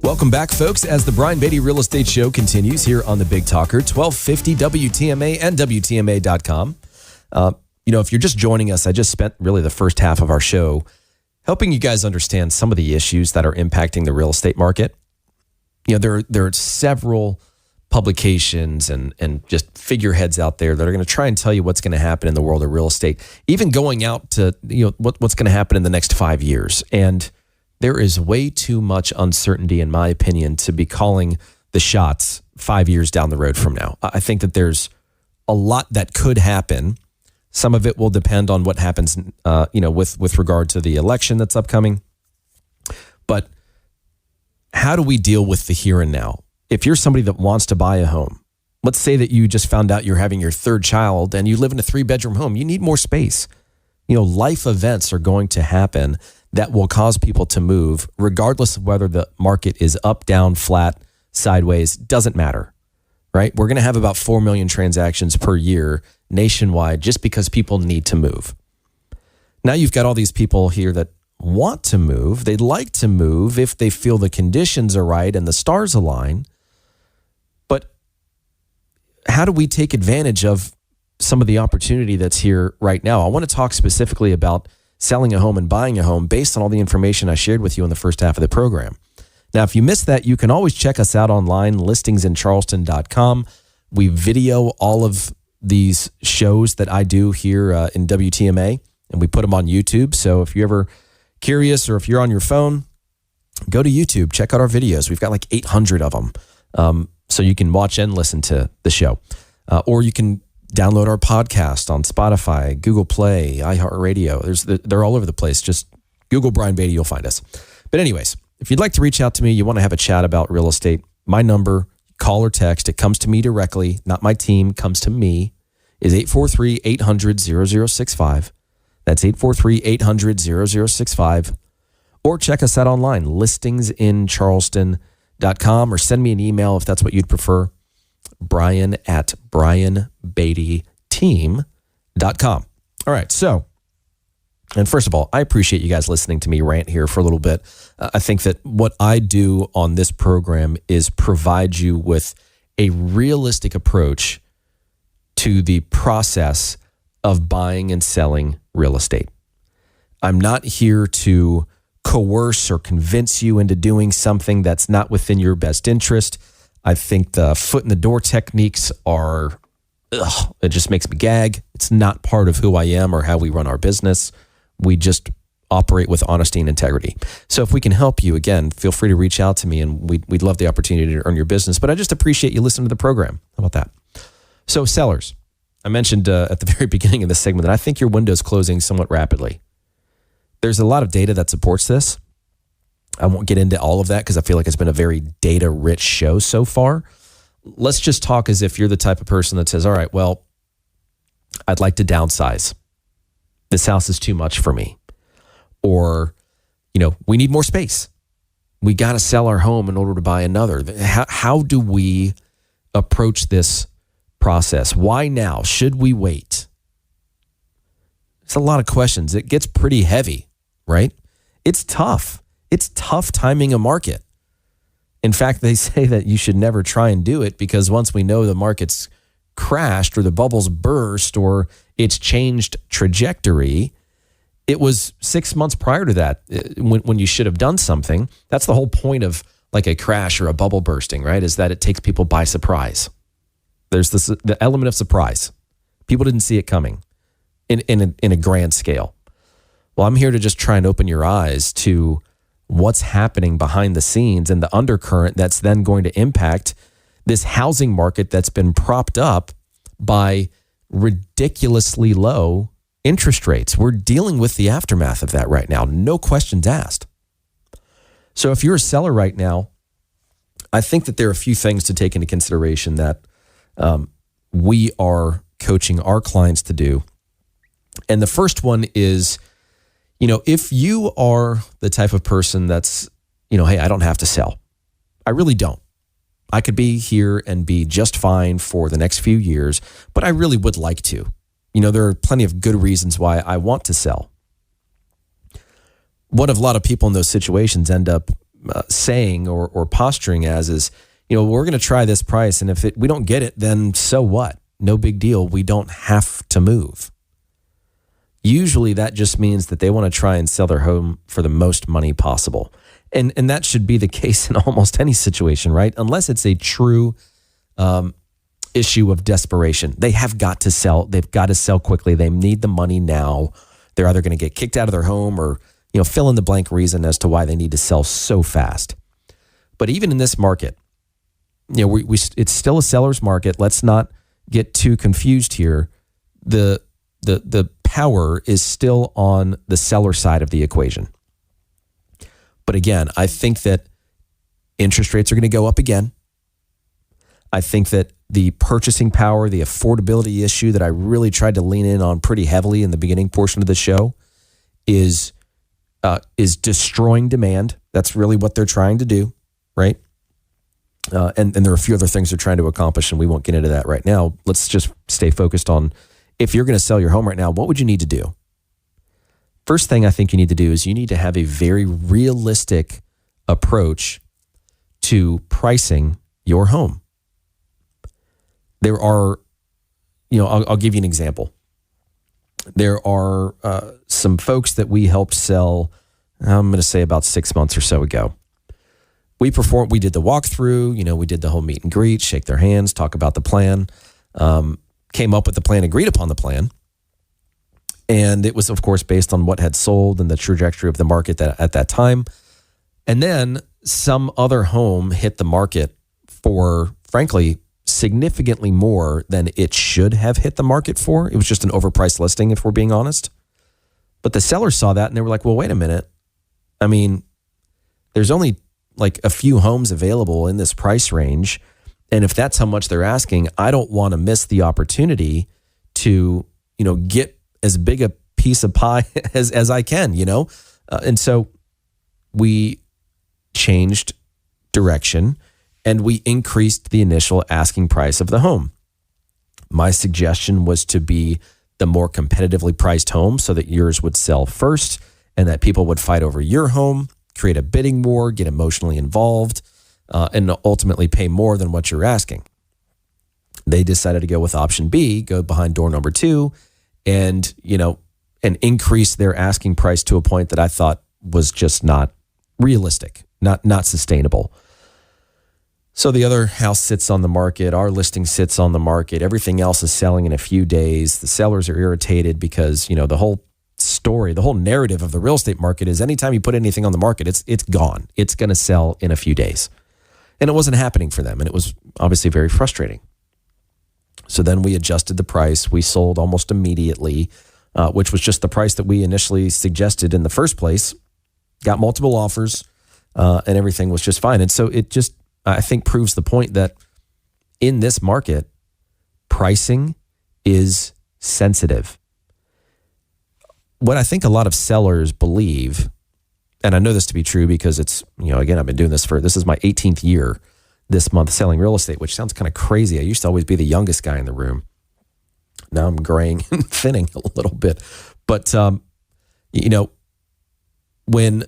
Welcome back, folks, as the Brian Beatty Real Estate Show continues here on the Big Talker, 1250 WTMA and WTMA.com. If you're just joining us, I just spent really the first half of our show helping you guys understand some of the issues that are impacting the real estate market. There are several publications and just figureheads out there that are going to try and tell you what's going to happen in the world of real estate, even going out to what's going to happen in the next 5 years. And there is way too much uncertainty, in my opinion, to be calling the shots 5 years down the road from now. I think that there's a lot that could happen. Some of it will depend on what happens, with regard to the election that's upcoming. But how do we deal with the here and now? If you're somebody that wants to buy a home, let's say that you just found out you're having your third child and you live in a 3-bedroom home, you need more space. Life events are going to happen that will cause people to move, regardless of whether the market is up, down, flat, sideways, doesn't matter, right? We're going to have about 4 million transactions per year nationwide just because people need to move. Now you've got all these people here that want to move. They'd like to move if they feel the conditions are right and the stars align. But how do we take advantage of some of the opportunity that's here right now? I want to talk specifically about selling a home and buying a home based on all the information I shared with you in the first half of the program. Now, if you missed that, you can always check us out online, listingsincharleston.com. We video all of these shows that I do here in WTMA, and we put them on YouTube. So if you're ever curious or if you're on your phone, go to YouTube, check out our videos. We've got like 800 of them. So you can watch and listen to the show. Or you can download our podcast on Spotify, Google Play, iHeartRadio. They're all over the place. Just Google Brian Beatty, you'll find us. But anyways, if you'd like to reach out to me, you want to have a chat about real estate, my number, call or text, it comes to me directly, not my team, comes to me, is 843-800-0065. That's 843-800-0065. Or check us out online, listingsincharleston.com, or send me an email if that's what you'd prefer. Brian at brianbeattyteam.com. All right. So, and first of all, I appreciate you guys listening to me rant here for a little bit. I think that what I do on this program is provide you with a realistic approach to the process of buying and selling real estate. I'm not here to coerce or convince you into doing something that's not within your best interest. I think the foot in the door techniques are, it just makes me gag. It's not part of who I am or how we run our business. We just operate with honesty and integrity. So if we can help you, again, feel free to reach out to me, and we'd love the opportunity to earn your business. But I just appreciate you listening to the program. How about that? So sellers, I mentioned at the very beginning of this segment that I think your window's closing somewhat rapidly. There's a lot of data that supports this. I won't get into all of that because I feel like it's been a very data-rich show so far. Let's just talk as if you're the type of person that says, all right, well, I'd like to downsize. This house is too much for me. Or, we need more space. We got to sell our home in order to buy another. How do we approach this process? Why now? Should we wait? It's a lot of questions. It gets pretty heavy, right? It's tough. It's tough timing a market. In fact, they say that you should never try and do it because once we know the market's crashed or the bubble's burst or it's changed trajectory, it was 6 months prior to that when you should have done something. That's the whole point of like a crash or a bubble bursting, right? Is that it takes people by surprise. There's the element of surprise. People didn't see it coming in a grand scale. Well, I'm here to just try and open your eyes to what's happening behind the scenes and the undercurrent that's then going to impact this housing market that's been propped up by ridiculously low interest rates. We're dealing with the aftermath of that right now. No questions asked. So if you're a seller right now, I think that there are a few things to take into consideration that we are coaching our clients to do. And the first one is, if you are the type of person that's, hey, I don't have to sell. I really don't. I could be here and be just fine for the next few years, but I really would like to. There are plenty of good reasons why I want to sell. What a lot of people in those situations end up saying or posturing as is, we're going to try this price, and if we don't get it, then so what? No big deal. We don't have to move. Usually that just means that they want to try and sell their home for the most money possible. And that should be the case in almost any situation, right? Unless it's a true issue of desperation. They have got to sell. They've got to sell quickly. They need the money now. They're either going to get kicked out of their home or, fill in the blank reason as to why they need to sell so fast. But even in this market, it's still a seller's market. Let's not get too confused here. The power is still on the seller side of the equation. But again, I think that interest rates are going to go up again. I think that the purchasing power, the affordability issue that I really tried to lean in on pretty heavily in the beginning portion of the show is destroying demand. That's really what they're trying to do, right? And there are a few other things they're trying to accomplish, and we won't get into that right now. Let's just stay focused on, if you're going to sell your home right now, what would you need to do? First thing I think you need to do is you need to have a very realistic approach to pricing your home. There are, I'll give you an example. There are some folks that we helped sell, I'm going to say about 6 months or so ago. We did the walkthrough, we did the whole meet and greet, shake their hands, talk about the plan, came up with the plan, agreed upon the plan. And it was, of course, based on what had sold and the trajectory of the market at that time. And then some other home hit the market for, frankly, significantly more than it should have hit the market for. It was just an overpriced listing, if we're being honest. But the seller saw that and they were like, well, wait a minute. I mean, there's only like a few homes available in this price range. And if that's how much they're asking, I don't want to miss the opportunity to, get as big a piece of pie as I can, And so we changed direction and we increased the initial asking price of the home. My suggestion was to be the more competitively priced home so that yours would sell first and that people would fight over your home, create a bidding war, get emotionally involved, and ultimately pay more than what you're asking. They decided to go with option B, go behind door number 2, and increase their asking price to a point that I thought was just not realistic, not sustainable. So the other house sits on the market, our listing sits on the market, everything else is selling in a few days. The sellers are irritated because, the whole story, the whole narrative of the real estate market is anytime you put anything on the market, it's gone. It's going to sell in a few days. And it wasn't happening for them, and it was obviously very frustrating. So then we adjusted the price. We sold almost immediately, which was just the price that we initially suggested in the first place, got multiple offers, and everything was just fine. And so it just, I think, proves the point that in this market, pricing is sensitive. What I think a lot of sellers believe, and I know this to be true because it's, again, I've been doing this is my 18th year this month selling real estate, which sounds kind of crazy. I used to always be the youngest guy in the room. Now I'm graying and thinning a little bit. But, when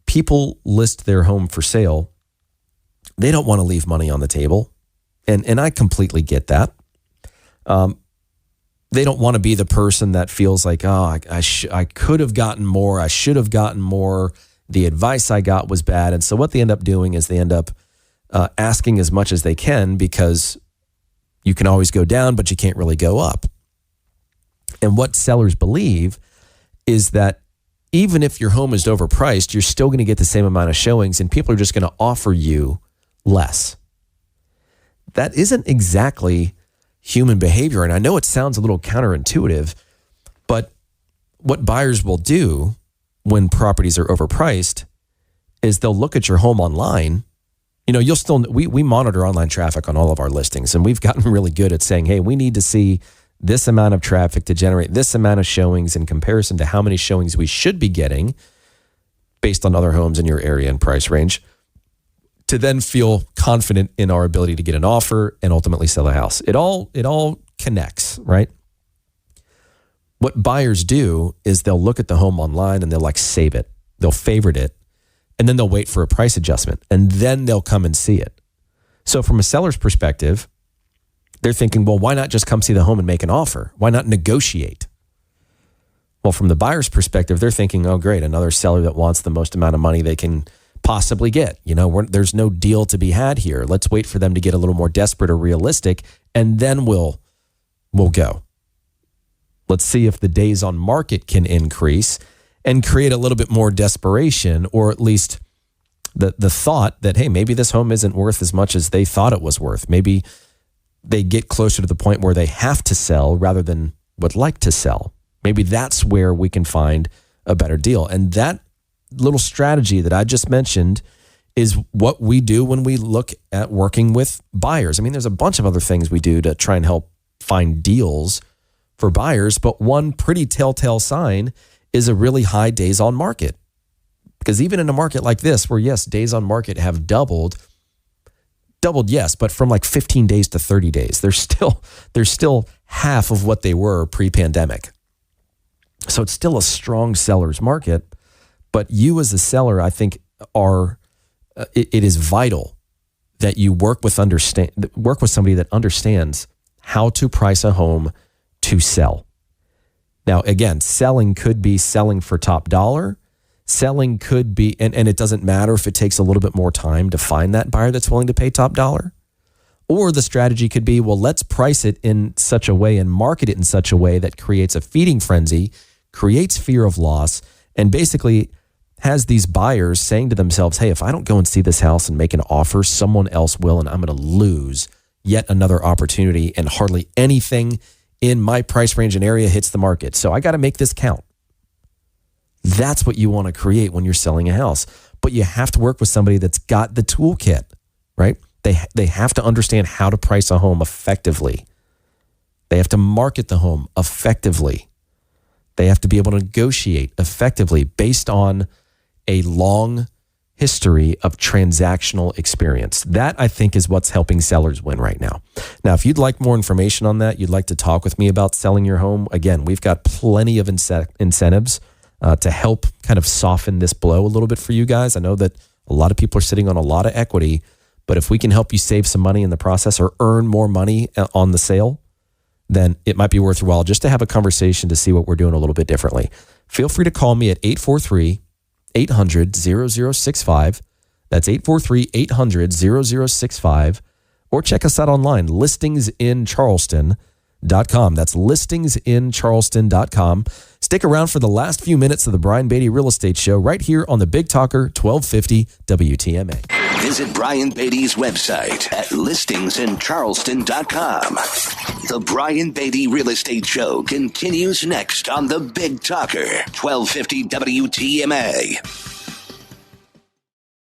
people list their home for sale, they don't want to leave money on the table. And I completely get that. They don't want to be the person that feels like, I could have gotten more. I should have gotten more. The advice I got was bad. And so what they end up doing is they end up asking as much as they can because you can always go down, but you can't really go up. And what sellers believe is that even if your home is overpriced, you're still going to get the same amount of showings and people are just going to offer you less. That isn't exactly human behavior. And I know it sounds a little counterintuitive, but what buyers will do when properties are overpriced is they'll look at your home online you'll still, we monitor online traffic on all of our listings, and we've gotten really good at saying, hey, we need to see this amount of traffic to generate this amount of showings in comparison to how many showings we should be getting based on other homes in your area and price range, to then feel confident in our ability to get an offer and ultimately sell a house. It all connects, right? What buyers do is they'll look at the home online and they'll save it. They'll favorite it, and then they'll wait for a price adjustment, and then they'll come and see it. So from a seller's perspective, they're thinking, well, why not just come see the home and make an offer? Why not negotiate? Well, from the buyer's perspective, they're thinking, oh, great, another seller that wants the most amount of money they can possibly get. There's no deal to be had here. Let's wait for them to get a little more desperate or realistic, and then we'll go. Let's see if the days on market can increase and create a little bit more desperation, or at least the thought that, hey, maybe this home isn't worth as much as they thought it was worth. Maybe they get closer to the point where they have to sell rather than would like to sell. Maybe that's where we can find a better deal. And that little strategy that I just mentioned is what we do when we look at working with buyers. I mean, there's a bunch of other things we do to try and help find deals for buyers, but one pretty telltale sign is a really high days on market. Because even in a market like this, where yes, days on market have doubled, yes, but from 15 days to 30 days, they're still half of what they were pre-pandemic. So it's still a strong seller's market, but you as a seller, I think, it is vital that you work with somebody that understands how to price a home to sell. Now, again, selling could be selling for top dollar. Selling could be, and it doesn't matter if it takes a little bit more time to find that buyer that's willing to pay top dollar. Or the strategy could be, well, let's price it in such a way and market it in such a way that creates a feeding frenzy, creates fear of loss, and basically has these buyers saying to themselves, hey, if I don't go and see this house and make an offer, someone else will, and I'm going to lose yet another opportunity, and hardly anything in my price range and area hits the market. So I got to make this count. That's what you want to create when you're selling a house. But you have to work with somebody that's got the toolkit, right? They have to understand how to price a home effectively. They have to market the home effectively. They have to be able to negotiate effectively based on a long history of transactional experience. That, I think, is what's helping sellers win right now. Now, if you'd like more information on that, you'd like to talk with me about selling your home, again, we've got plenty of incentives to help kind of soften this blow a little bit for you guys. I know that a lot of people are sitting on a lot of equity, but if we can help you save some money in the process or earn more money on the sale, then it might be worth your while just to have a conversation to see what we're doing a little bit differently. Feel free to call me at 843-800-0065. That's 843-800-0065. Or check us out online, listingsincharleston.com. That's listingsincharleston.com. Stick around for the last few minutes of the Brian Beatty Real Estate Show right here on the Big Talker 1250 WTMA. Visit Brian Beatty's website at listingsincharleston.com. The Brian Beatty Real Estate Show continues next on the Big Talker 1250 WTMA.